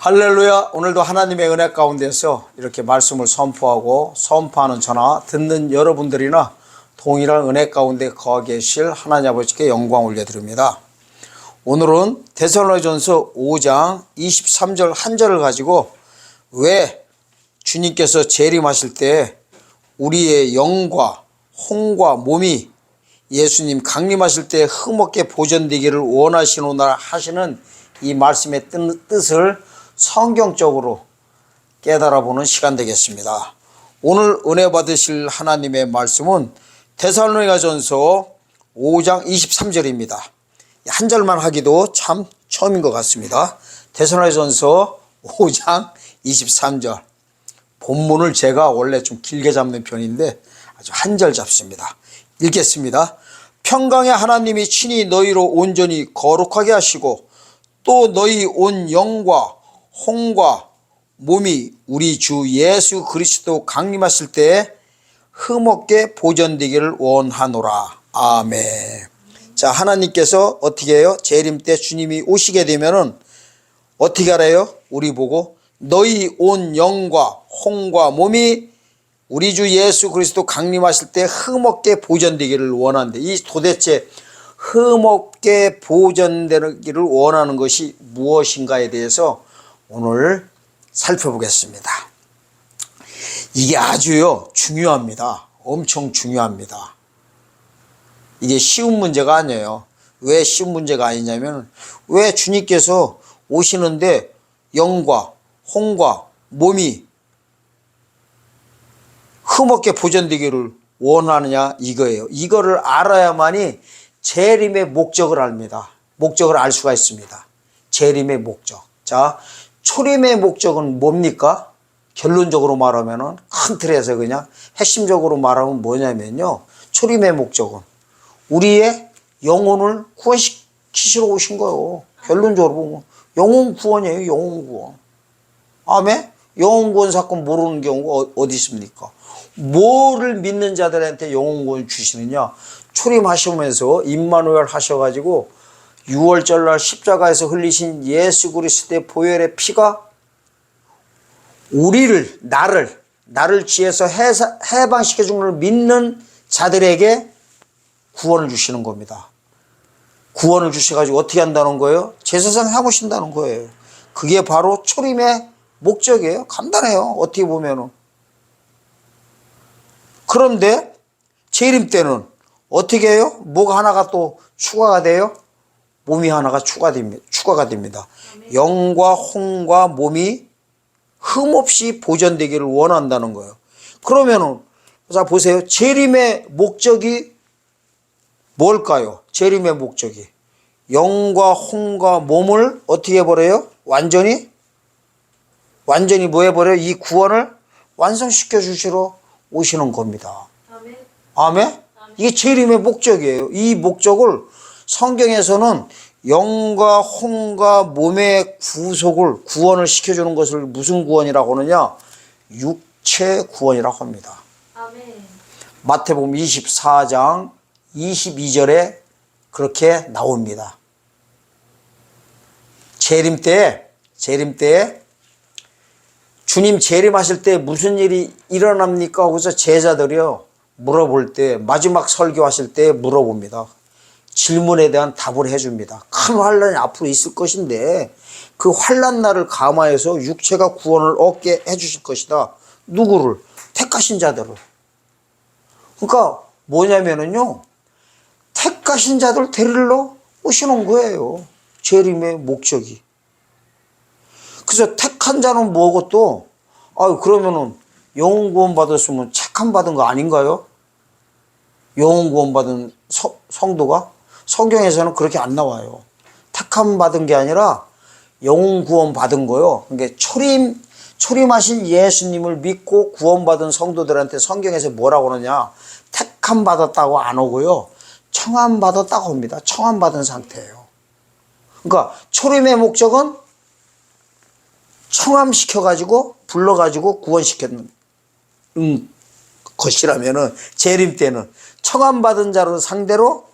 할렐루야. 오늘도 하나님의 은혜 가운데서 이렇게 말씀을 선포하고 선포하는 저나 듣는 여러분들이나 동일한 은혜 가운데 거하 계실 하나님 아버지께 영광 올려드립니다. 오늘은 데살로니가전서 5장 23절 한 절을 가지고 왜 주님께서 재림하실 때 우리의 영과 혼과 몸이 예수님 강림하실 때 흠없게 보존되기를 원하시노라 하시는 이 말씀의 뜻을 성경적으로 깨달아보는 시간 되겠습니다. 오늘 은혜 받으실 하나님의 말씀은 데살로니가전서 5장 23절입니다. 한 절만 하기도 참 처음인 것 같습니다. 데살로니가전서 5장 23절. 본문을 제가 원래 좀 길게 잡는 편인데 아주 한 절 잡습니다. 읽겠습니다. 평강의 하나님이 친히 너희로 온전히 거룩하게 하시고 또 너희 온 영과 혼과 몸이 우리 주 예수 그리스도 강림하실 때 흠없게 보존되기를 원하노라. 아멘. 자, 하나님께서 어떻게 해요? 재림 때 주님이 오시게 되면은 어떻게 하래요? 우리 보고 너희 온 영과 혼과 몸이 우리 주 예수 그리스도 강림하실 때 흠없게 보존되기를 원하는데, 이 도대체 흠없게 보존되기를 원하는 것이 무엇인가에 대해서 오늘 살펴보겠습니다. 이게 아주요 중요합니다. 엄청 중요합니다. 이게 쉬운 문제가 아니에요. 왜 쉬운 문제가 아니냐면, 왜 주님께서 오시는데 영과 혼과 몸이 흠없게 보존되기를 원하느냐 이거예요. 이거를 알아야만이 재림의 목적을 압니다. 목적을 알 수가 있습니다. 재림의 목적. 자, 초림의 목적은 뭡니까? 결론적으로 말하면은 큰 틀에서 그냥 핵심적으로 말하면 뭐냐면요. 초림의 목적은 우리의 영혼을 구원시키시러 오신 거예요. 결론적으로 보면 영혼 구원이에요. 영혼 구원. 아멘? 영혼 구원 사건 모르는 경우가 어디 있습니까? 뭐를 믿는 자들한테 영혼 구원 주시느냐? 초림하시면서 임마누엘 하셔가지고 6월절 날 십자가에서 흘리신 예수 그리스도의 보혈의 피가 우리를 나를 지혜서 해방시켜 주는 걸 믿는 자들에게 구원을 주시는 겁니다. 구원을 주셔가지고 어떻게 한다는 거예요? 제사상 삼으신다는 거예요. 그게 바로 초림의 목적이에요. 간단해요. 어떻게 보면은. 그런데 재림 때는 어떻게 해요? 뭐가 하나가 또 추가가 돼요? 몸이 하나가 추가가 됩니다. 영과 혼과 몸이 흠없이 보존되기를 원한다는 거예요. 그러면은 자 보세요. 재림의 목적이 뭘까요? 재림의 목적이 영과 혼과 몸을 어떻게 해버려요? 완전히 뭐 해버려요? 이 구원을 완성시켜 주시러 오시는 겁니다. 아멘. 아멘? 이게 재림의 목적이에요. 이 목적을 성경에서는 영과 혼과 몸의 구원을 시켜주는 것을 무슨 구원이라고 하느냐? 육체 구원이라고 합니다. 아멘. 마태복음 24장 22절에 그렇게 나옵니다. 재림 때 주님 재림하실 때 무슨 일이 일어납니까? 하고서 제자들이요 물어볼 때, 마지막 설교하실 때 물어봅니다. 질문에 대한 답을 해줍니다. 큰 환란이 앞으로 있을 것인데 그 환란 날을 감화해서 육체가 구원을 얻게 해주실 것이다. 누구를? 택하신 자들을. 그러니까 뭐냐면은요, 택하신 자들 데리러 오시는 거예요. 재림의 목적이. 그래서 택한 자는 뭐고 또, 그러면은 영혼 구원 받았으면 착함 받은 거 아닌가요? 영혼 구원 받은 성도가? 성경에서는 그렇게 안 나와요. 택함 받은 게 아니라 영혼 구원 받은 거요. 그러니까 초림하신 예수님을 믿고 구원받은 성도들한테 성경에서 뭐라고 하느냐? 택함 받았다고 안 오고요. 청함 받았다고 합니다. 청함 받은 상태예요. 그러니까 초림의 목적은 청함시켜가지고 불러가지고 구원시키는 것이라면은 재림 때는 청함받은 자를 상대로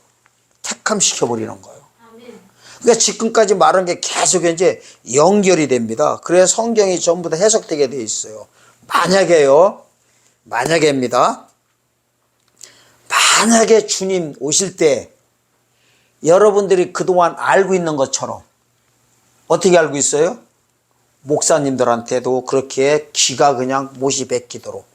택함시켜버리는 거예요. 그러니까 지금까지 말한 게 계속 이제 연결이 됩니다. 그래서 성경이 전부 다 해석되게 돼 있어요. 만약에입니다. 만약에 주님 오실 때 여러분들이 그동안 알고 있는 것처럼 어떻게 알고 있어요? 목사님들한테도 그렇게 귀가 그냥 못이 베끼도록,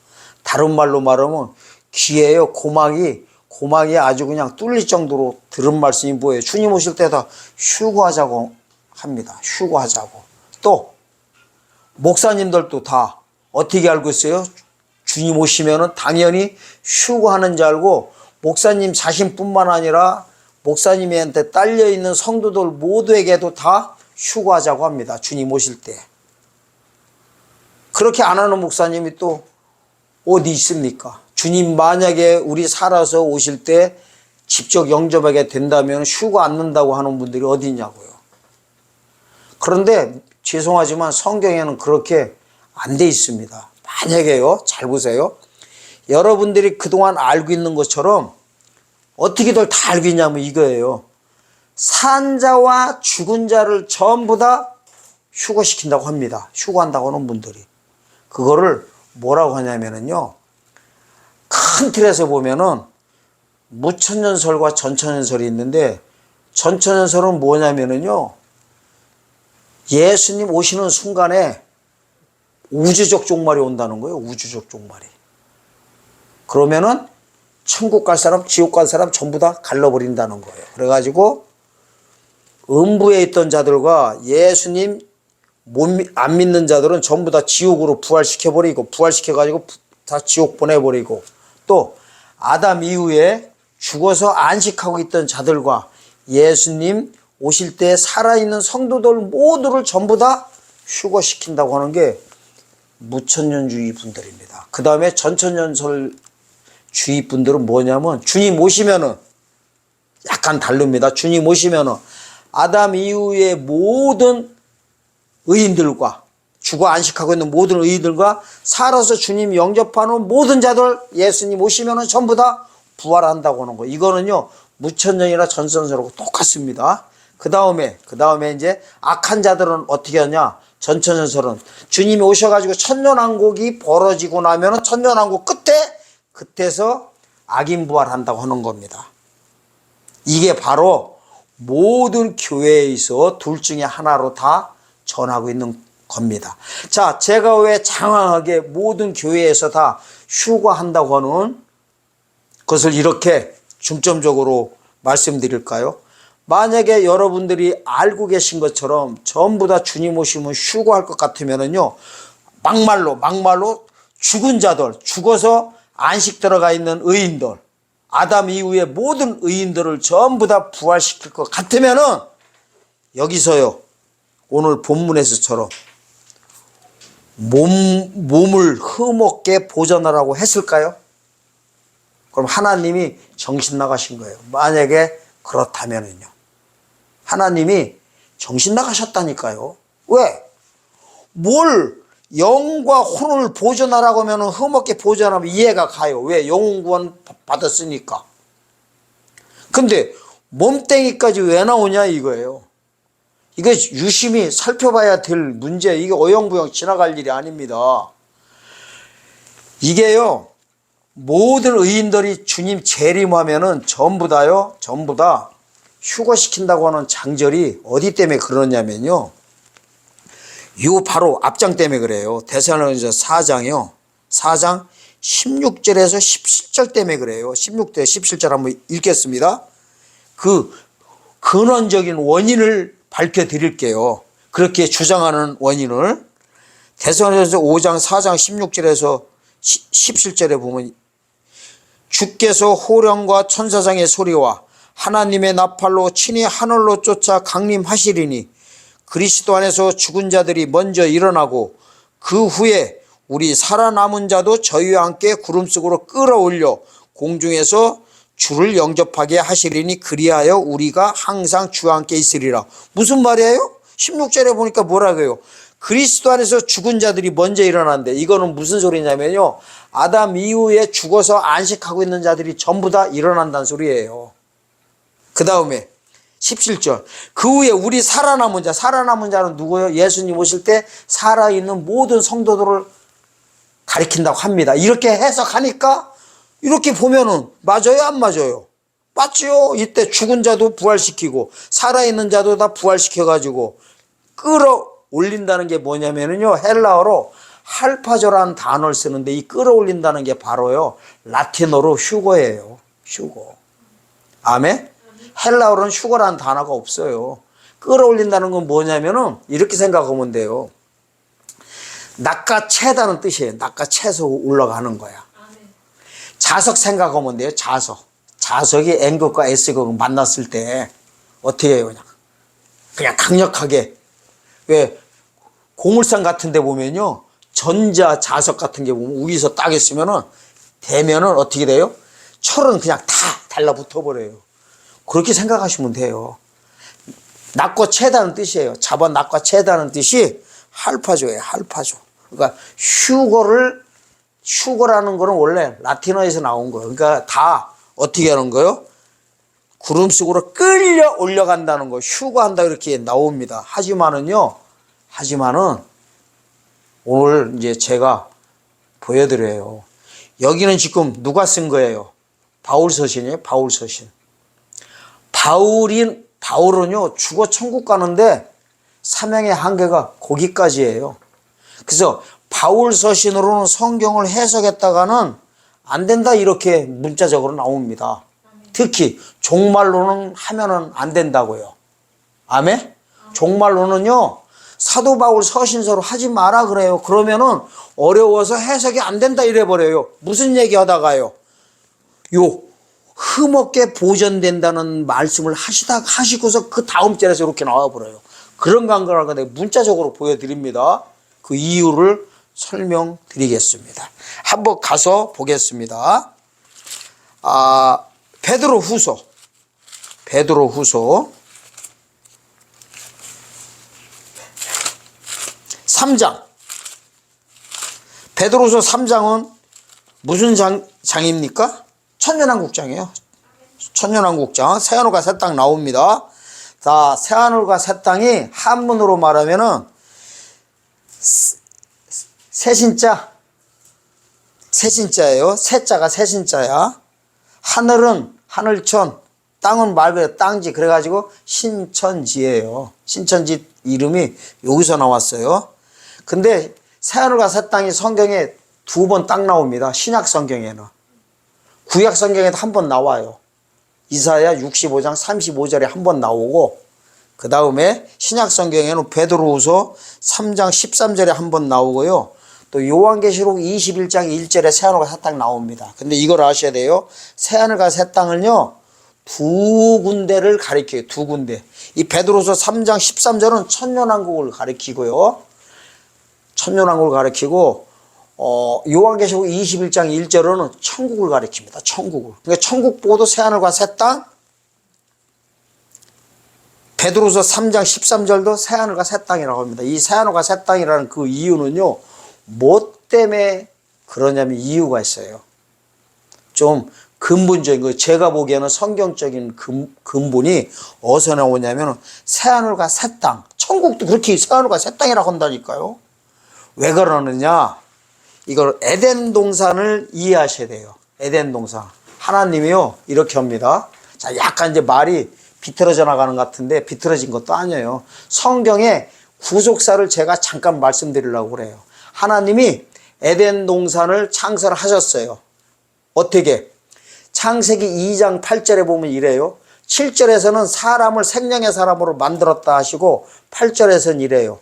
다른 말로 말하면 귀에요 고막이 아주 그냥 뚫릴 정도로 들은 말씀이 뭐예요? 주님 오실 때 다 휴거하자고 합니다. 휴거하자고. 또 목사님들도 다 어떻게 알고 있어요? 주님 오시면은 당연히 휴거하는 줄 알고 목사님 자신뿐만 아니라 목사님한테 딸려있는 성도들 모두에게도 다 휴거하자고 합니다. 주님 오실 때. 그렇게 안 하는 목사님이 또 어디 있습니까? 주님 만약에 우리 살아서 오실 때 직접 영접하게 된다면 휴거 않는다고 하는 분들이 어디 있냐고요. 그런데 죄송하지만 성경에는 그렇게 안 돼 있습니다. 만약에요, 잘 보세요. 여러분들이 그동안 알고 있는 것처럼 어떻게들 다 알고 있냐면 이거예요. 산 자와 죽은 자를 전부 다 휴거시킨다고 합니다. 휴거한다고 하는 분들이. 그거를 뭐라고 하냐면요. 큰 틀에서 보면은 무천년설과 전천년설이 있는데, 전천년설은 뭐냐면요. 예수님 오시는 순간에 우주적 종말이 온다는 거예요. 우주적 종말이. 그러면은 천국 갈 사람, 지옥 갈 사람 전부 다 갈라버린다는 거예요. 그래가지고 음부에 있던 자들과 예수님 안 믿는 자들은 전부 다 지옥으로 부활시켜버리고, 부활시켜가지고 다 지옥 보내버리고, 또 아담 이후에 죽어서 안식하고 있던 자들과 예수님 오실 때 살아있는 성도들 모두를 전부 다 휴거시킨다고 하는 게 무천년주의 분들입니다. 그 다음에 전천년설 주의 분들은 뭐냐면, 주님 오시면은 약간 다릅니다. 주님 오시면은 아담 이후의 모든 의인들과 죽어 안식하고 있는 모든 의인들과 살아서 주님 영접하는 모든 자들 예수님 오시면은 전부 다 부활한다고 하는 거. 이거는요 무천년이나 전천년설하고 똑같습니다. 그 다음에 이제 악한 자들은 어떻게 하냐? 전천년설은 주님이 오셔가지고 천년왕국이 벌어지고 나면은 천년왕국 끝에서 악인 부활한다고 하는 겁니다. 이게 바로 모든 교회에 있어 둘 중에 하나로 다 전하고 있는 겁니다. 자, 제가 왜 장황하게 모든 교회에서 다 휴거한다고 하는 것을 이렇게 중점적으로 말씀드릴까요? 만약에 여러분들이 알고 계신 것처럼 전부 다 주님 오시면 휴거할 것 같으면은요, 막말로 죽은 자들, 죽어서 안식 들어가 있는 의인들, 아담 이후의 모든 의인들을 전부 다 부활시킬 것 같으면은 여기서요, 오늘 본문에서처럼 몸을 흠없게 보존하라고 했을까요? 그럼 하나님이 정신 나가신 거예요. 만약에 그렇다면은요. 하나님이 정신 나가셨다니까요. 왜? 뭘 영과 혼을 보존하라고 하면 흠없게 보존하면 이해가 가요. 왜? 영혼구원 받았으니까. 근데 몸뚱이까지 왜 나오냐 이거예요. 이게 유심히 살펴봐야 될 문제, 이게 어영부영 지나갈 일이 아닙니다. 이게요, 모든 의인들이 주님 재림하면은 전부 다 휴거시킨다고 하는 장절이 어디 때문에 그러냐면요, 요 바로 앞장 때문에 그래요. 데살로니가서 4장이요. 4장 16절에서 17절 때문에 그래요. 16절 17절 한번 읽겠습니다. 그 근원적인 원인을 밝혀드릴게요. 그렇게 주장하는 원인을. 데살로니가서 5장 4장 16절에서 17절에 보면, 주께서 호령과 천사장의 소리와 하나님의 나팔로 친히 하늘로 쫓아 강림하시리니 그리스도 안에서 죽은 자들이 먼저 일어나고 그 후에 우리 살아남은 자도 저희와 함께 구름 속으로 끌어올려 공중에서 주를 영접하게 하시리니 그리하여 우리가 항상 주와 함께 있으리라. 무슨 말이에요? 16절에 보니까 뭐라고요? 그리스도 안에서 죽은 자들이 먼저 일어난대. 이거는 무슨 소리냐면요, 아담 이후에 죽어서 안식하고 있는 자들이 전부 다 일어난다는 소리예요. 그 다음에 17절. 그 후에 우리 살아남은 자는 누구예요? 예수님 오실 때 살아있는 모든 성도들을 가리킨다고 합니다. 이렇게 해석하니까 이렇게 보면은 맞아요, 안 맞아요? 맞지요. 이때 죽은 자도 부활시키고 살아있는 자도 다 부활시켜가지고 끌어올린다는 게 뭐냐면요, 헬라어로 할파조라는 단어를 쓰는데 이 끌어올린다는 게 바로요 라틴어로 휴거예요. 휴거. 아멘? 헬라어로는 휴거라는 단어가 없어요. 끌어올린다는 건 뭐냐면은 이렇게 생각하면 돼요. 낚아채다는 뜻이에요. 낚아채서 올라가는 거야. 자석 생각하면 돼요. 자석이 N극과 S극 만났을 때 어떻게 해요? 그냥 강력하게. 왜 고물상 같은 데 보면요, 전자 자석 같은 게 보면 위에서 딱 있으면은 대면은 어떻게 돼요? 철은 그냥 다 달라붙어 버려요. 그렇게 생각하시면 돼요. 낚아채다는 뜻이에요. 잡아 낚아채다는 뜻이 할파조예요. 할파조. 그러니까 휴거라는 거는 원래 라틴어에서 나온 거예요. 그러니까 다 어떻게 하는 거예요? 구름 속으로 끌려 올려간다는 거, 휴거한다 이렇게 나옵니다. 하지만은 오늘 이제 제가 보여드려요. 여기는 지금 누가 쓴 거예요? 바울 서신이에요. 바울 서신. 바울은요 죽어 천국 가는데 사명의 한계가 거기까지예요. 그래서 바울 서신으로는 성경을 해석했다가는 안 된다 이렇게 문자적으로 나옵니다. 특히 종말로는 하면은 안 된다고요. 아멘? 종말로는요 사도 바울 서신서로 하지 마라 그래요. 그러면은 어려워서 해석이 안 된다 이래 버려요. 무슨 얘기 하다가요? 흠없게 보존된다는 말씀을 하시고서 그 다음 절에서 이렇게 나와 버려요. 그런 관계를 내가 문자적으로 보여드립니다. 그 이유를 설명드리겠습니다. 한번 가서 보겠습니다. 베드로후서 3장. 베드로후서 3장은 무슨 장입니까? 천년왕국장이에요. 천년왕국장. 새하늘과 새 땅 나옵니다. 자, 새하늘과 새 땅이 한문으로 말하면은 새신자예요. 새자가 새신자야. 하늘은 하늘천, 땅은 말 그대로 땅지. 그래가지고 신천지예요. 신천지 이름이 여기서 나왔어요. 근데 새하늘과 새 땅이 성경에 2번 딱 나옵니다. 신약 성경에는. 구약 성경에도 한 번 나와요. 이사야 65장 35절에 한 번 나오고, 그 다음에 신약 성경에는 베드로후서 3장 13절에 한 번 나오고요. 또 요한계시록 21장 1절에 새하늘과 새 땅 나옵니다. 근데 이걸 아셔야 돼요. 새하늘과 새 땅을요, 2군데를 가리켜요. 2군데. 이 베드로후서 3장 13절은 천년왕국을 가리키고요. 천년왕국을 가리키고, 요한계시록 21장 1절은 천국을 가리킵니다. 천국을. 그러니까 천국 보고도 새하늘과 새 땅, 베드로후서 3장 13절도 새하늘과 새 땅이라고 합니다. 이 새하늘과 새 땅이라는 그 이유는요, 뭐 때문에 그러냐면 이유가 있어요. 좀 근본적인 거, 제가 보기에는 성경적인 근본이 어디서 나오냐면 새하늘과 새 땅, 천국도 그렇게 새하늘과 새 땅이라고 한다니까요. 왜 그러느냐? 이걸 에덴 동산을 이해하셔야 돼요. 에덴 동산. 하나님이요 이렇게 합니다. 자, 약간 이제 말이 비틀어져 나가는 것 같은데 비틀어진 것도 아니에요. 성경의 구속사를 제가 잠깐 말씀드리려고 그래요. 하나님이 에덴 동산을 창설을 하셨어요. 어떻게? 창세기 2장 8절에 보면 이래요. 7절에서는 사람을 생명의 사람으로 만들었다 하시고 8절에서는 이래요.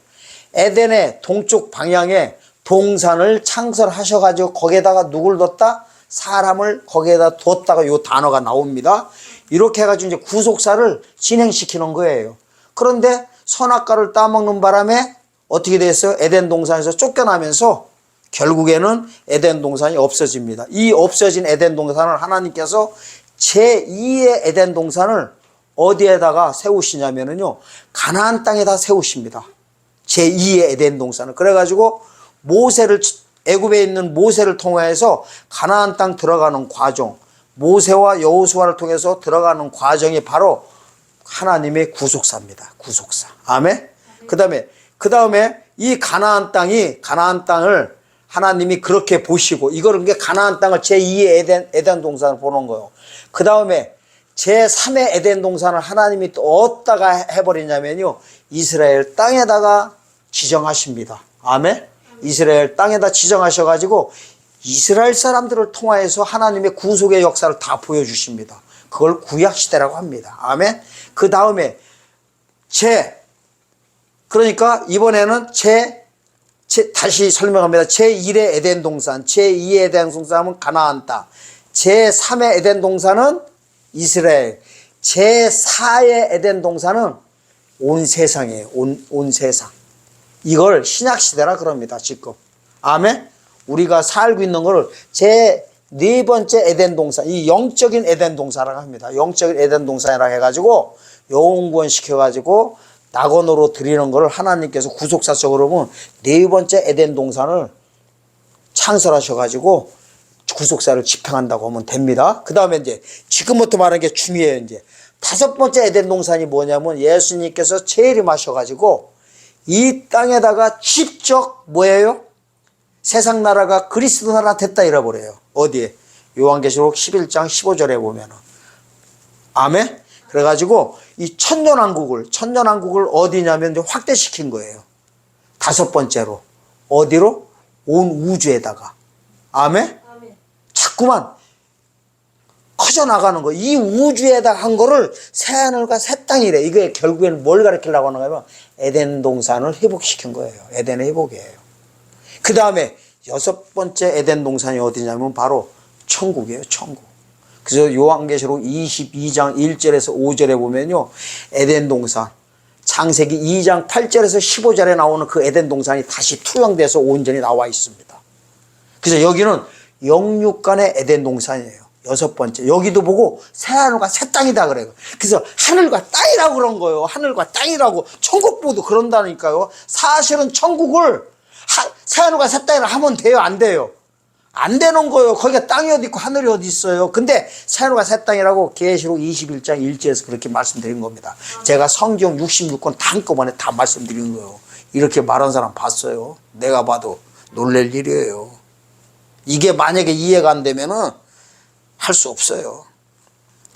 에덴의 동쪽 방향에 동산을 창설하셔가지고 거기에다가 누굴 뒀다? 사람을 거기에다 뒀다가 요 단어가 나옵니다. 이렇게 해가지고 이제 구속사를 진행시키는 거예요. 그런데 선악과를 따먹는 바람에 어떻게 됐어요? 에덴 동산에서 쫓겨나면서 결국에는 에덴 동산이 없어집니다. 이 없어진 에덴 동산을 하나님께서 제2의 에덴 동산을 어디에다가 세우시냐면요, 가나안 땅에다 세우십니다. 제2의 에덴 동산을. 그래가지고 애굽에 있는 모세를 통해서 가나안 땅 들어가는 과정, 모세와 여호수아를 통해서 들어가는 과정이 바로 하나님의 구속사입니다. 구속사. 아멘. 그다음에 이 가나안 땅을 하나님이 그렇게 보시고, 이거를 가나안 땅을 제2의 에덴 동산을 보는 거예요. 그다음에 제3의 에덴 동산을 하나님이 또 어디다가 해버리냐면요, 이스라엘 땅에다가 지정하십니다. 아멘. 이스라엘 땅에다 지정하셔가지고 이스라엘 사람들을 통하여서 하나님의 구속의 역사를 다 보여주십니다. 그걸 구약시대라고 합니다. 아멘. 그 다음에 그러니까 이번에는 다시 설명합니다. 제1의 에덴 동산, 제2의 에덴 동산은 가나안 땅, 제3의 에덴 동산은 이스라엘, 제4의 에덴 동산은 온 세상이에요. 온 세상. 이걸 신약시대라 그럽니다. 지금. 아멘. 우리가 살고 있는 거를 네 번째 에덴 동산, 이 영적인 에덴 동산이라고 합니다. 영적인 에덴 동산이라고 해가지고 영원구원 시켜가지고 낙원으로 드리는 걸 하나님께서 구속사적으로 보면 네 번째 에덴 동산을 창설하셔가지고 구속사를 집행한다고 하면 됩니다. 그 다음에 이제 지금부터 말하는 게 중요해요. 이제 다섯 번째 에덴 동산이 뭐냐면 예수님께서 재림하셔가지고 이 땅에다가 직접 뭐예요? 세상 나라가 그리스도 나라 됐다 이래버려요. 어디에? 요한계시록 11장 15절에 보면은. 아멘? 그래가지고 이 천년왕국을 어디냐면 이제 확대시킨 거예요. 다섯 번째로. 어디로? 온 우주에다가. 아멘? 자꾸만 커져나가는 거. 이 우주에다 한 거를 새하늘과 새 땅이래. 이게 결국에는 뭘 가르치려고 하는 거냐면 에덴 동산을 회복시킨 거예요. 에덴의 회복이에요. 그 다음에 여섯 번째 에덴 동산이 어디냐면 바로 천국이에요. 천국. 그래서 요한계시록 22장 1절에서 5절에 보면요, 에덴 동산, 창세기 2장 8절에서 15절에 나오는 그 에덴 동산이 다시 투영돼서 온전히 나와 있습니다. 그래서 여기는 영육간의 에덴 동산이에요. 여섯 번째. 여기도 보고 새하늘과 새 땅이다 그래요. 그래서 하늘과 땅이라고 그런 거예요. 하늘과 땅이라고. 천국보도 그런다니까요. 사실은 천국을 새하늘과 새 땅이라 하면 돼요? 안 돼요? 안 되는 거예요. 거기가 땅이 어디 있고 하늘이 어디 있어요. 근데 새하늘과 새 땅이라고 계시록 21장 1절에서 그렇게 말씀드린 겁니다. 제가 성경 66권 다 한꺼번에 다 말씀드린 거예요. 이렇게 말한 사람 봤어요. 내가 봐도 놀랄 일이에요. 이게 만약에 이해가 안 되면은 할 수 없어요.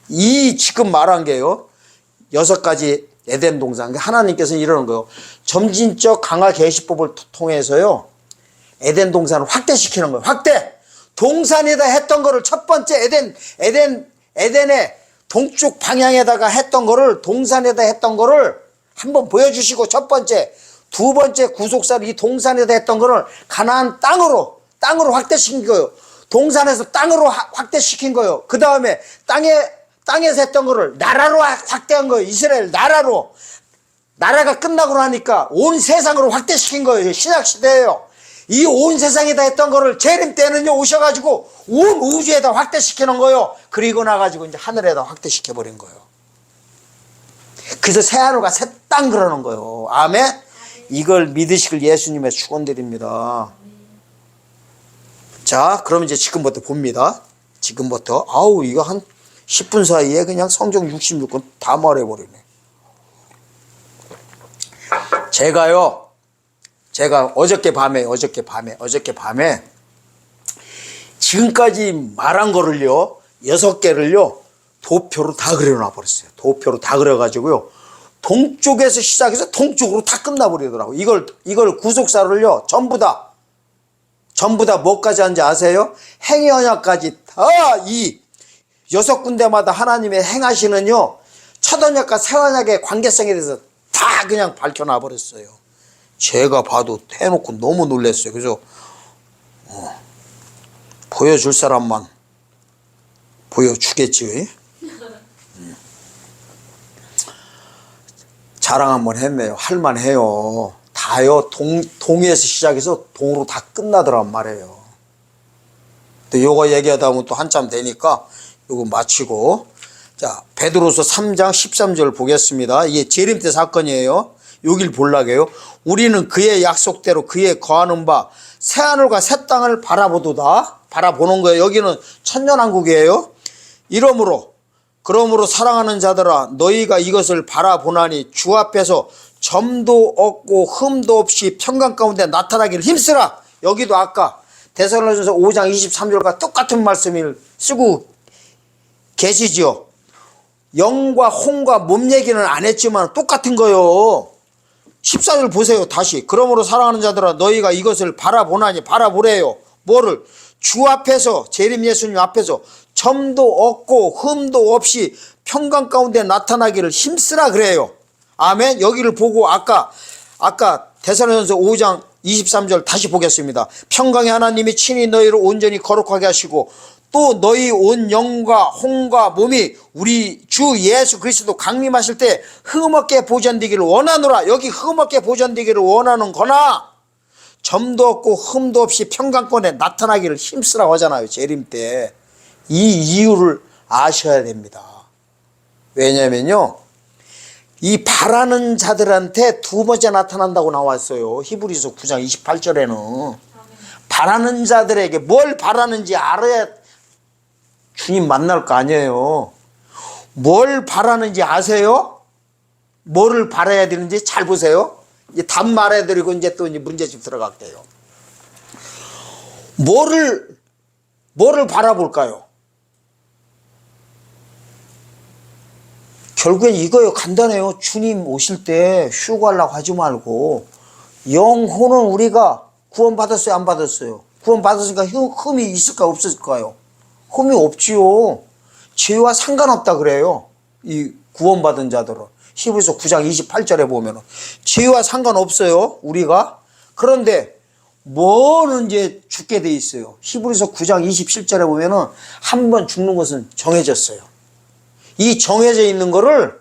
이 지금 말한 게요, 여섯 가지 에덴 동산. 하나님께서 이러는 거예요. 점진적 강화 계시법을 통해서요, 에덴 동산을 확대시키는 거예요. 확대! 동산에다 했던 거를 첫 번째 에덴의 동쪽 방향에다가 했던 거를, 동산에다 했던 거를 한번 보여주시고, 첫 번째. 두 번째 구속사를 이 동산에다 했던 거를 가나안 땅으로 확대시킨 거예요. 동산에서 땅으로 확대시킨 거예요. 그 다음에 땅에서 했던 거를 나라로 확대한 거예요. 이스라엘 나라로. 나라가 끝나고 나니까 온 세상으로 확대시킨 거예요. 신약시대예요. 이 온 세상에다 했던 거를 재림 때는요, 오셔가지고 온 우주에다 확대시키는 거예요. 그리고 나가지고 이제 하늘에다 확대시켜버린 거예요. 그래서 새하늘과 새 땅 그러는 거예요. 아멘? 이걸 믿으시길 예수님의 축원드립니다. 자, 그럼 이제 지금부터 봅니다. 지금부터. 이거 한 10분 사이에 그냥 성경 66권 다 말해버리네. 제가 어저께 밤에 지금까지 말한 거를요, 6개를요, 도표로 다 그려놔 버렸어요. 도표로 다 그려가지고요, 동쪽에서 시작해서 동쪽으로 다 끝나버리더라고요. 이걸 구속사를요, 전부 다 뭐까지 하는지 아세요? 행위 언약까지 다 이 6군데마다 하나님의 행하시는요, 첫 언약과 새 언약의 관계성에 대해서 다 그냥 밝혀놔 버렸어요. 제가 봐도 해놓고 너무 놀랐어요. 그래서 보여줄 사람만 보여주겠지. 자랑 한번 했네요. 할만해요. 다요. 동에서 시작해서 동으로 다 끝나더란 말이에요. 근데 요거 얘기하다 보면 또 한참 되니까 요거 마치고, 자, 베드로서 3장 13절 보겠습니다. 이게 재림 때 사건이에요. 여길 볼라게요. 우리는 그의 약속대로 그의 거하는 바 새하늘과 새 땅을 바라보는 거예요. 여기는 천년왕국이에요. 이러므로 그러므로 사랑하는 자들아 너희가 이것을 바라보나니 주 앞에서 점도 없고 흠도 없이 평강 가운데 나타나기를 힘쓰라. 여기도 아까 데살로니가서 5장 23절과 똑같은 말씀을 쓰고 계시죠. 영과 홍과 몸 얘기는 안 했지만 똑같은 거요. 14절 보세요. 다시. 그러므로 사랑하는 자들아 너희가 이것을 바라보나니 바라보래요. 뭐를? 주 앞에서 재림 예수님 앞에서 점도 없고 흠도 없이 평강 가운데 나타나기를 힘쓰라 그래요. 아멘. 여기를 보고 아까 데살로니가서 5장 23절 다시 보겠습니다. 평강의 하나님이 친히 너희를 온전히 거룩하게 하시고 또 너희 온 영과 홍과 몸이 우리 주 예수 그리스도 강림하실 때 흠없게 보존되기를 원하노라. 여기 흠없게 보존되기를 원하는 거나 점도 없고 흠도 없이 평강권에 나타나기를 힘쓰라고 하잖아요. 재림 때. 이 이유를 아셔야 됩니다. 왜냐면요. 이 바라는 자들한테 두 번째 나타난다고 나왔어요. 히브리서 9장 28절에는. 바라는 자들에게 뭘 바라는지 알아야 주님 만날 거 아니에요. 뭘 바라는지 아세요? 뭐를 바라야 되는지 잘 보세요. 이제 답 말해드리고 이제 또 문제집 들어갈게요. 뭐를 바라볼까요? 결국엔 이거예요. 간단해요. 주님 오실 때 휴가하려고 하지 말고 영혼은 우리가 구원받았어요? 안 받았어요? 구원받았으니까 흠이 있을까 없을까요? 흠이 없지요. 죄와 상관없다 그래요. 이 구원받은 자들은. 히브리서 9장 28절에 보면은 죄와 상관없어요. 우리가. 그런데 뭐는 이제 죽게 돼 있어요. 히브리서 9장 27절에 보면은 한 번 죽는 것은 정해졌어요. 이 정해져 있는 거를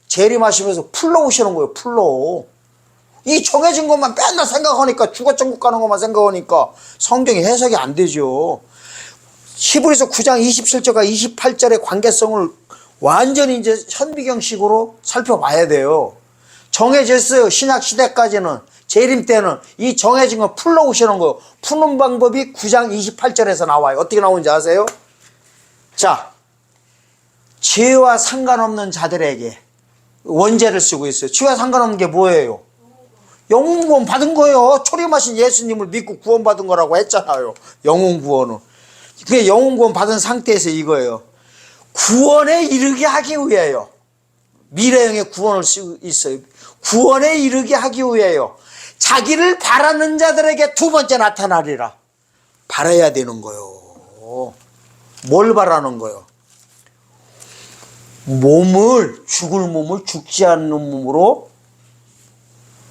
재림하시면서 풀러오시는 거예요. 풀러. 이 정해진 것만 맨날 생각하니까 죽어 천국 가는 것만 생각하니까 성경이 해석이 안 되죠. 히브리서 9장 27절과 28절의 관계성을 완전히 이제 현미경식으로 살펴봐야 돼요. 정해졌어요. 신약 시대까지는. 재림 때는 이 정해진 거 풀러오시는 거예요. 푸는 방법이 9장 28절에서 나와요. 어떻게 나오는지 아세요? 자, 죄와 상관없는 자들에게 원죄를 쓰고 있어요. 죄와 상관없는 게 뭐예요? 영혼 구원 받은 거예요. 초림하신 예수님을 믿고 구원 받은 거라고 했잖아요. 영혼 구원은. 그게 영혼 구원 받은 상태에서 이거예요. 구원에 이르게 하기 위하여. 미래형의 구원을 쓰고 있어요. 구원에 이르게 하기 위하여 자기를 바라는 자들에게 두 번째 나타나리라. 바라야 되는 거예요. 뭘 바라는 거예요? 죽을 몸을 죽지 않는 몸으로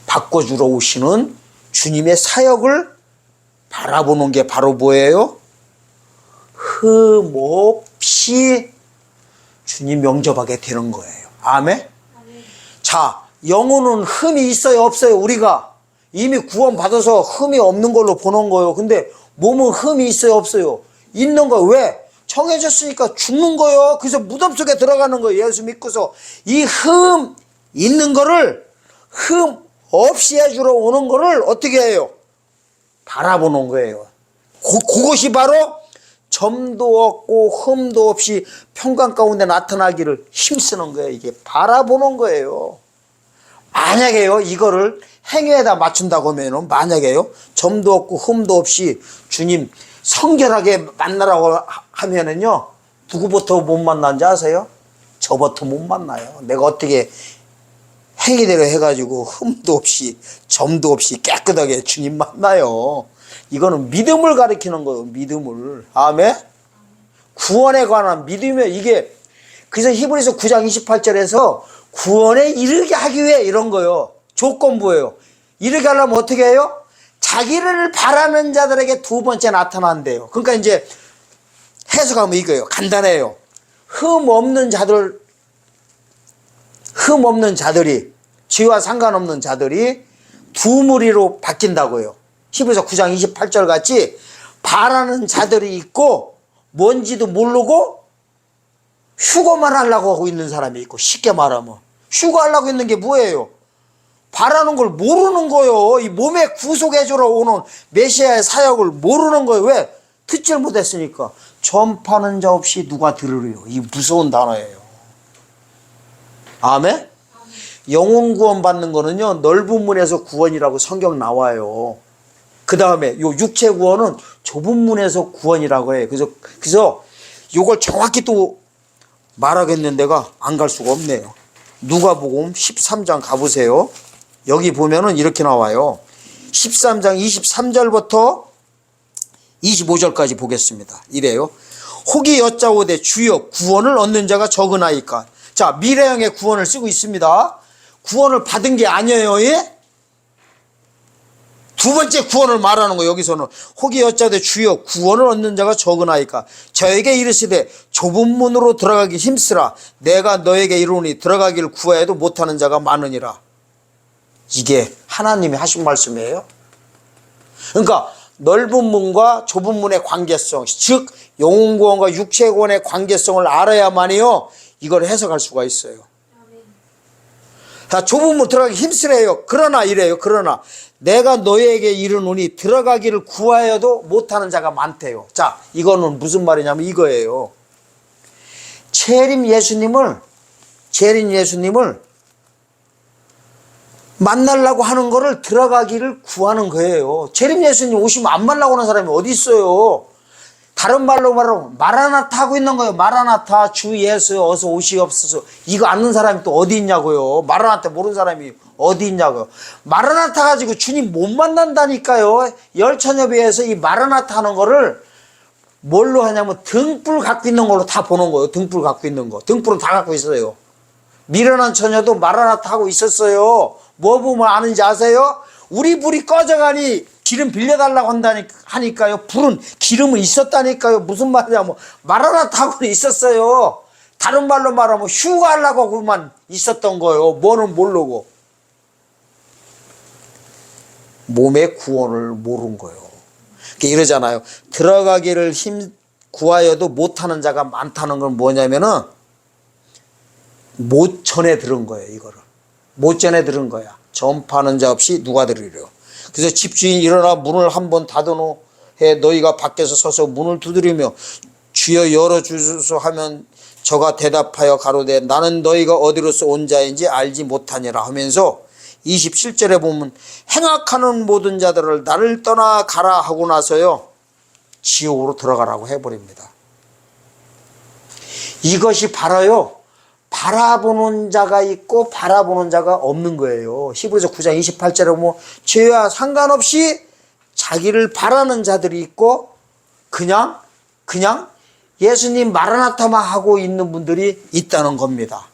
바꿔주러 오시는 주님의 사역을 바라보는 게 바로 뭐예요? 흠없이 주님 영접하게 되는 거예요. 아멘? 자, 영혼은 흠이 있어요, 없어요? 우리가 이미 구원받아서 흠이 없는 걸로 보는 거예요. 근데 몸은 흠이 있어요, 없어요? 있는 거예요. 왜? 정해졌으니까 죽는 거예요. 그래서 무덤 속에 들어가는 거예요. 예수 믿고서. 이 흠 있는 거를 흠 없이 해주러 오는 거를 어떻게 해요? 바라보는 거예요. 그것이 바로 점도 없고 흠도 없이 평강 가운데 나타나기를 힘쓰는 거예요. 이게 바라보는 거예요. 만약에요, 이거를 행위에다 맞춘다고 하면은, 만약에요, 점도 없고 흠도 없이 주님 성결하게 만나라고 하면은요, 누구부터 못 만난지 아세요? 저부터 못 만나요. 내가 어떻게 행위대로 해가지고 흠도 없이 점도 없이 깨끗하게 주님 만나요. 이거는 믿음을 가리키는 거예요. 믿음을. 아멘? 구원에 관한 믿음이에요. 이게 그래서 히브리서 9장 28절에서 구원에 이르게 하기 위해 이런 거예요. 조건부예요. 이르게 하려면 어떻게 해요? 자기를 바라는 자들에게 두 번째 나타난대요. 그러니까 이제 해석하면 이거예요. 간단해요. 흠 없는 자들이, 죄와 상관없는 자들이 두 무리로 바뀐다고요. 히브리서 9장 28절 같이 바라는 자들이 있고 뭔지도 모르고 휴거만 하려고 하고 있는 사람이 있고, 쉽게 말하면 휴거하려고 있는 게 뭐예요? 바라는 걸 모르는 거예요. 이 몸에 구속해주러 오는 메시아의 사역을 모르는 거예요. 왜? 듣질 못했으니까. 전파하는 자 없이 누가 들으리요. 이 무서운 단어예요. 아멘? 영혼 구원 받는 거는요, 넓은 문에서 구원이라고 성경 나와요. 그 다음에 요 육체 구원은 좁은 문에서 구원이라고 해요. 그래서 요걸 정확히 또 말하겠는 데가 안 갈 수가 없네요. 누가복음 13장 가보세요. 여기 보면은 이렇게 나와요. 13장 23절부터 25절까지 보겠습니다. 이래요. 혹이 여짜오되 주여 구원을 얻는 자가 적으나이까. 자, 미래형의 구원을 쓰고 있습니다. 구원을 받은 게 아니에요. 예? 두 번째 구원을 말하는 거예요. 여기서는 혹이 여짜오되 주여 구원을 얻는 자가 적으나이까. 저에게 이르시되 좁은 문으로 들어가기 힘쓰라. 내가 너에게 이르노니 들어가기를 구하여도 못하는 자가 많으니라. 이게 하나님이 하신 말씀이에요. 그러니까 넓은 문과 좁은 문의 관계성, 즉 영혼구원과 육체구원의 관계성을 알아야만이요 이걸 해석할 수가 있어요. 자, 좁은 문 들어가기 힘쓰래요. 그러나 이래요. 그러나 내가 너에게 이르노니 들어가기를 구하여도 못하는 자가 많대요. 자, 이거는 무슨 말이냐면 이거예요. 재림 예수님을 만나려고 하는 거를 들어가기를 구하는 거예요. 재림 예수님 오시면 안 만나고 하는 사람이 어디 있어요? 다른 말로 말하면 마라나타 하고 있는 거예요. 마라나타 주 예수 어서 오시옵소서. 이거 아는 사람이 또 어디 있냐고요. 마라나타 모르는 사람이 어디 있냐고요. 마라나타 가지고 주님 못 만난다니까요. 열처녀배에서 이 마라나타 하는 거를 뭘로 하냐면 등불 갖고 있는 걸로 다 보는 거예요. 등불 갖고 있는 거. 등불은 다 갖고 있어요. 미련한 처녀도 마라나타 하고 있었어요. 뭐 보면 아는지 아세요? 우리 불이 꺼져가니 기름 빌려달라고 하니까요. 불은 기름은 있었다니까요. 무슨 말이냐면 마라나타 하고는 있었어요. 다른 말로 말하면 휴가하려고 그만 있었던 거예요. 뭐는 모르고. 몸의 구원을 모른 거예요. 이러잖아요. 들어가기를 구하여도 못하는 자가 많다는 건 뭐냐면은 못 전해 들은 거예요. 이거를 못 전해 들은 거야. 전파하는 자 없이 누가 들으려. 그래서 집주인이 일어나 문을 한번 닫아놓해 너희가 밖에서 서서 문을 두드리며 주여 열어주소서 하면 저가 대답하여 가로되 나는 너희가 어디로서 온 자인지 알지 못하니라 하면서 27절에 보면 행악하는 모든 자들을 나를 떠나 가라 하고 나서요 지옥으로 들어가라고 해버립니다. 이것이 바로요 바라보는 자가 있고 바라보는 자가 없는 거예요. 히브리서 9장 28절에 보면 죄와 상관없이 자기를 바라는 자들이 있고 그냥 예수님 마라나타만 하고 있는 분들이 있다는 겁니다.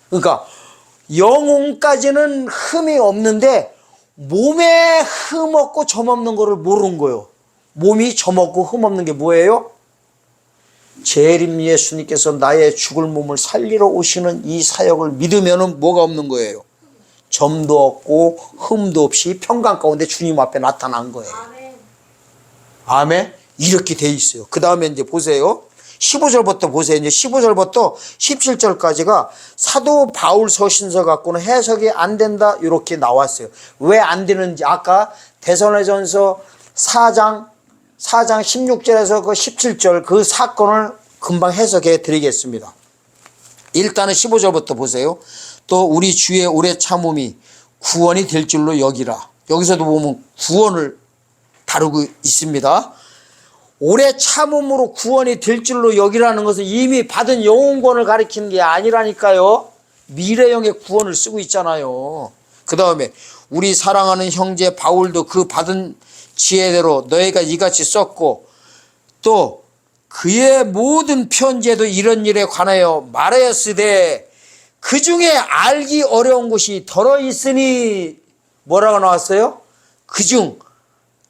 그러니까 영혼까지는 흠이 없는데 몸에 흠 없고 점 없는 거를 모르는 거예요. 몸이 점 없고 흠 없는 게 뭐예요? 재림 예수님께서 나의 죽을 몸을 살리러 오시는 이 사역을 믿으면 뭐가 없는 거예요? 점도 없고 흠도 없이 평강 가운데 주님 앞에 나타난 거예요. 아멘. 이렇게 돼 있어요. 그 다음에 이제 보세요. 15절부터 보세요. 이제 15절부터 17절까지가 사도 바울 서신서 갖고는 해석이 안 된다 이렇게 나왔어요. 왜 안 되는지 아까 데살로니가전서 4장 16절에서 그 17절 그 사건을 금방 해석해 드리겠습니다. 일단은 15절부터 보세요. 또 우리 주의 오래 참음이 구원이 될 줄로 여기라. 여기서도 보면 구원을 다루고 있습니다. 오래 참음으로 구원이 될 줄로 여기라는 것은 이미 받은 영혼구원을 가리키는 게 아니라니까요. 미래형의 구원을 쓰고 있잖아요. 그 다음에 우리 사랑하는 형제 바울도 그 받은 지혜대로 너희가 이같이 썼고 또 그의 모든 편지에도 이런 일에 관하여 말하였으되 그 중에 알기 어려운 것이 덜어 있으니 뭐라고 나왔어요? 그중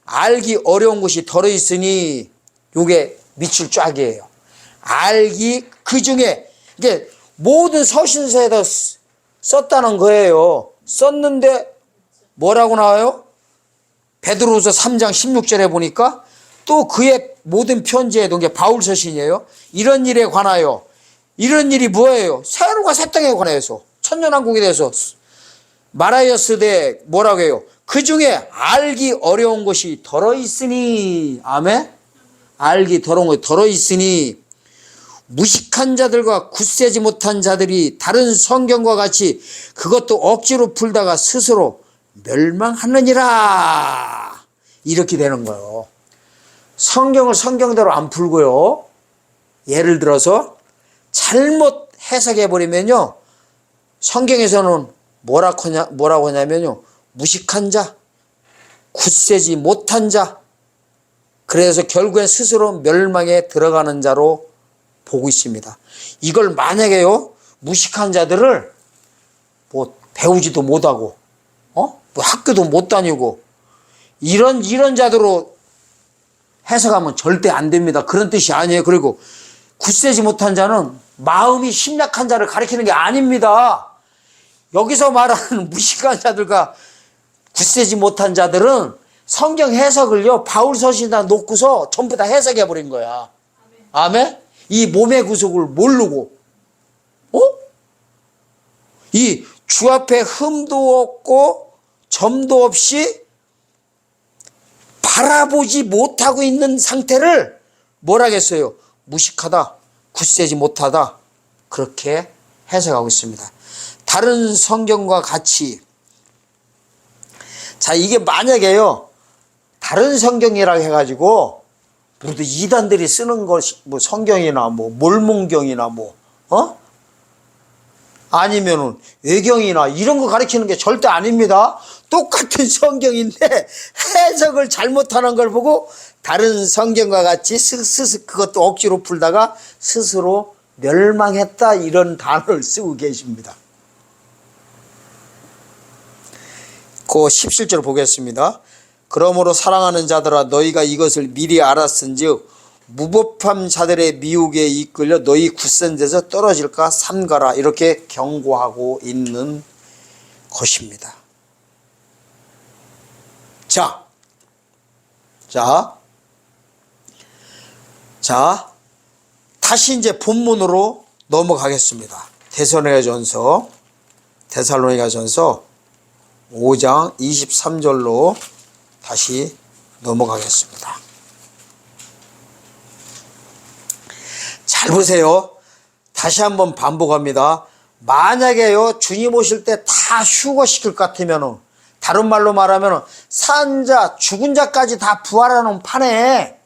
알기 어려운 것이 덜어 있으니 요게 밑줄 쫙이에요. 알기 그 중에 이게 모든 서신서에다 썼다는 거예요. 썼는데 뭐라고 나와요? 베드로후서 3장 16절에 보니까 또 그의 모든 편지에도 이게 바울 서신이에요. 이런 일에 관하여 이런 일이 뭐예요? 새로가 새 땅에 관해서 천년왕국에 대해서 말하였으되 뭐라고 해요? 그 중에 알기 어려운 것이 덜어 있으니 아멘? 알기 더러운 것이 덜어 있으니 무식한 자들과 굳세지 못한 자들이 다른 성경과 같이 그것도 억지로 풀다가 스스로 멸망하느니라. 이렇게 되는 거예요. 성경을 성경대로 안 풀고요. 예를 들어서 잘못 해석해버리면요. 성경에서는 뭐라고 하냐면요. 무식한 자, 굳세지 못한 자. 그래서 결국엔 스스로 멸망에 들어가는 자로 보고 있습니다. 이걸 만약에요. 무식한 자들을 뭐 배우지도 못하고 뭐 학교도 못 다니고 이런 자들로 해석하면 절대 안 됩니다. 그런 뜻이 아니에요. 그리고 굳세지 못한 자는 마음이 심약한 자를 가리키는 게 아닙니다. 여기서 말하는 무식한 자들과 굳세지 못한 자들은 성경 해석을요, 바울 서신에다 놓고서 전부 다 해석해버린 거야. 아멘? 이 몸의 구속을 모르고, 이 주 앞에 흠도 없고, 점도 없이 바라보지 못하고 있는 상태를 뭐라겠어요? 무식하다, 굳세지 못하다. 그렇게 해석하고 있습니다. 다른 성경과 같이. 자, 이게 만약에요, 다른 성경이라고 해가지고, 모두 이단들이 쓰는 것이, 뭐, 성경이나, 뭐, 몰몬경이나, 뭐, 아니면은, 외경이나, 이런 거 가리키는 게 절대 아닙니다. 똑같은 성경인데, 해석을 잘못하는 걸 보고, 다른 성경과 같이 그것도 억지로 풀다가 스스로 멸망했다, 이런 단어를 쓰고 계십니다. 그 17절 보겠습니다. 그러므로 사랑하는 자들아 너희가 이것을 미리 알았은즉 무법한 자들의 미혹에 이끌려 너희 굳센 데서 떨어질까 삼가라. 이렇게 경고하고 있는 것입니다. 자, 다시 이제 본문으로 넘어가겠습니다. 데살로니가전서 5장 23절로 다시 넘어가겠습니다. 잘 보세요. 다시 한번 반복합니다. 만약에요, 주님 오실 때 다 휴거시킬 것 같으면, 다른 말로 말하면 산 자, 죽은 자까지 다 부활하는 판에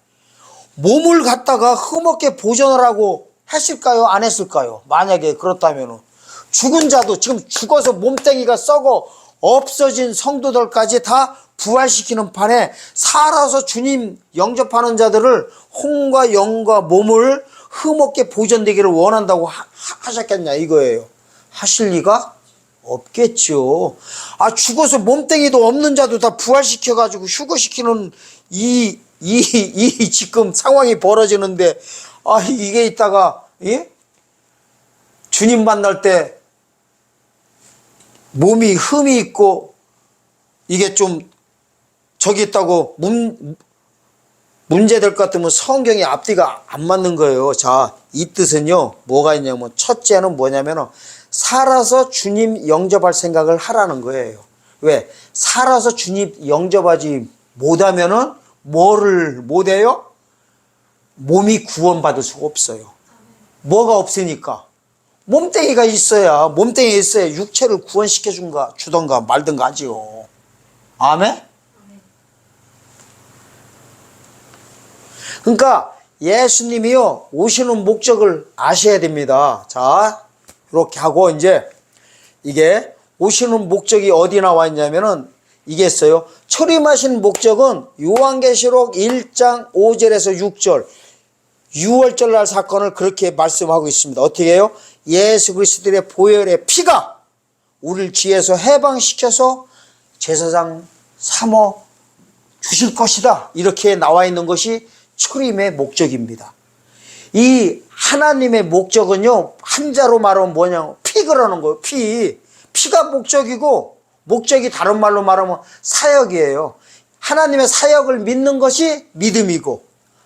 몸을 갖다가 흠없게 보존을 하고 했을까요? 안 했을까요? 만약에 그렇다면 죽은 자도 지금 죽어서 몸뚱이가 썩어 없어진 성도들까지 다 부활시키는 판에 살아서 주님 영접하는 자들을 혼과 영과 몸을 흠없게 보존되기를 원한다고 하셨겠냐 이거예요. 하실 리가 없겠죠. 죽어서 몸뚱이도 없는 자도 다 부활시켜가지고 휴거시키는 이 지금 상황이 벌어지는데, 이게 있다가, 주님 만날 때 몸이 흠이 있고, 이게 좀 저기 있다고 문제될 것 같으면 성경이 앞뒤가 안 맞는 거예요. 자, 이 뜻은요, 뭐가 있냐면, 첫째는 뭐냐면, 살아서 주님 영접할 생각을 하라는 거예요. 왜? 살아서 주님 영접하지 못하면은 뭐를 못해요? 몸이 구원받을 수가 없어요. 뭐가 없으니까? 몸뚱이가 있어야, 육체를 구원시켜 주던가 말든가 하지요. 아멘? 그러니까 예수님이요, 오시는 목적을 아셔야 됩니다. 자, 이렇게 하고 이제 이게 오시는 목적이 어디 나와 있냐면은 이게 있어요. 초림하신 목적은 요한계시록 1장 5절에서 6절 6월절날 사건을 그렇게 말씀하고 있습니다. 어떻게 해요? 예수 그리스도의 보혈의 피가 우리를 죄에서 해방시켜서 제사장 삼어 주실 것이다. 이렇게 나와 있는 것이 초림의 목적입니다. 이 하나님의 목적은요, 한자로 말하면 뭐냐면 피 그러는 거예요. 피가 목적이고, 목적이 다른 말로 말하면 사역이에요. 하나님의 사역을 믿는 것이 믿음이고,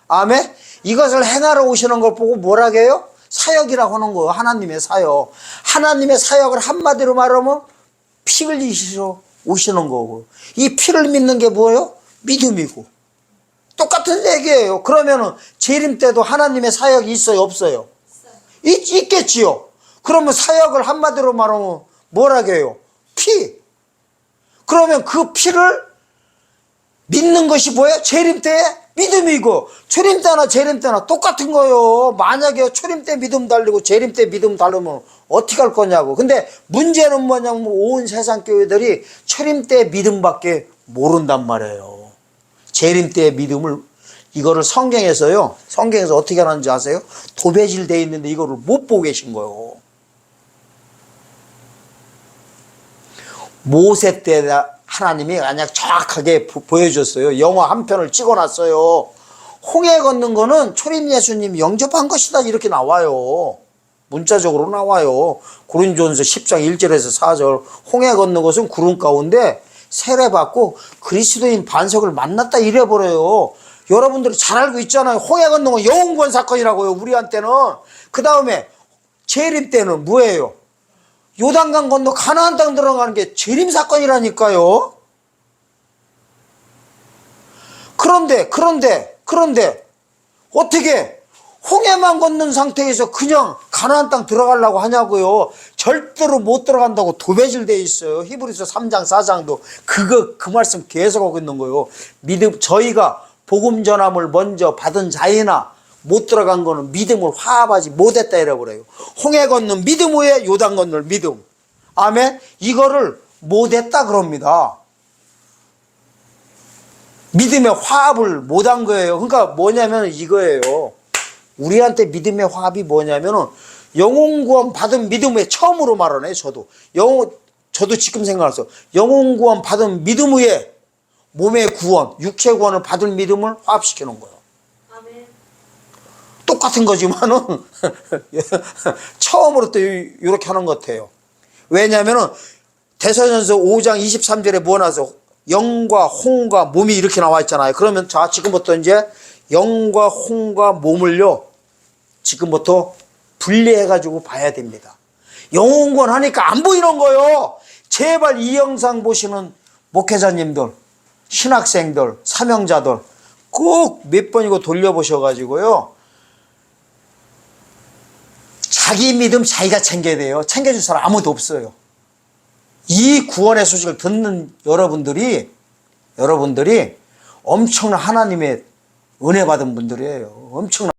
아멘? 이것을 행하러 오시는 걸 보고 뭐라고 해요? 사역이라고 하는 거예요. 하나님의 사역. 하나님의 사역을 한마디로 말하면 피 흘리시러 오시는 거고, 이 피를 믿는 게 뭐예요? 믿음이고. 똑같은 얘기예요. 그러면은 재림 때도 하나님의 사역이 있어요, 없어요? 있겠지요. 그러면 사역을 한마디로 말하면 뭐라고 해요? 피. 그러면 그 피를 믿는 것이 뭐예요? 재림 때의 믿음이고, 초림 때나 재림 때나 똑같은 거예요. 만약에 초림 때 믿음 달리고 재림 때 믿음 달리면 어떻게 할 거냐고. 근데 문제는 뭐냐면 온 세상 교회들이 초림 때 믿음밖에 모른단 말이에요. 재림 때의 믿음을, 이거를 성경에서 어떻게 하는지 아세요? 도배질 돼 있는데 이거를 못 보고 계신 거예요. 모세 때 하나님이 만약 정확하게 보여줬어요. 영화 한 편을 찍어놨어요. 홍해 걷는 거는 초림 예수님 영접한 것이다 이렇게 나와요. 문자적으로 나와요. 고린도전서 10장 1절에서 4절. 홍해 걷는 것은 구름 가운데 세례받고 그리스도인 반석을 만났다 이래버려요. 여러분들이 잘 알고 있잖아요. 홍해 걷는 건 영원권 사건이라고요. 우리한테는. 그 다음에 재림 때는 뭐예요? 요단강 건너 가나안 땅 들어가는 게 재림 사건이라니까요. 그런데 어떻게 홍해만 걷는 상태에서 그냥 가나안 땅 들어가려고 하냐고요. 절대로 못 들어간다고 도배질 돼 있어요. 히브리서 3장 4장도 그 말씀 계속하고 있는 거예요. 저희가 복음 전함을 먼저 받은 자이나 못 들어간 거는 믿음을 화합하지 못했다 이래버려요. 홍해 건넌 믿음 후에 요단 건널 믿음. 아멘. 이거를 못했다 그럽니다. 믿음의 화합을 못한 거예요. 그러니까 뭐냐면 이거예요. 우리한테 믿음의 화합이 뭐냐면은 영혼 구원 받은 믿음 후에, 처음으로 말하네. 저도 지금 생각났어. 영혼 구원 받은 믿음 후에 몸의 구원, 육체 구원을 받은 믿음을 화합시켜 놓은 거예요. 똑같은 거지만은 처음으로 또 이렇게 하는 것 같아요. 왜냐하면은 데살로니가서 5장 23절에 뭐 나와서 영과 홍과 몸이 이렇게 나와 있잖아요. 그러면 자, 지금부터 이제 영과 홍과 몸을요, 지금부터 분리해 가지고 봐야 됩니다. 영혼권 하니까 안 보이는 거예요. 제발 이 영상 보시는 목회자님들, 신학생들, 사명자들 꼭 몇 번이고 돌려보셔 가지고요, 자기 믿음 자기가 챙겨야 돼요. 챙겨줄 사람 아무도 없어요. 이 구원의 소식을 듣는 여러분들이 엄청난 하나님의 은혜 받은 분들이에요. 엄청난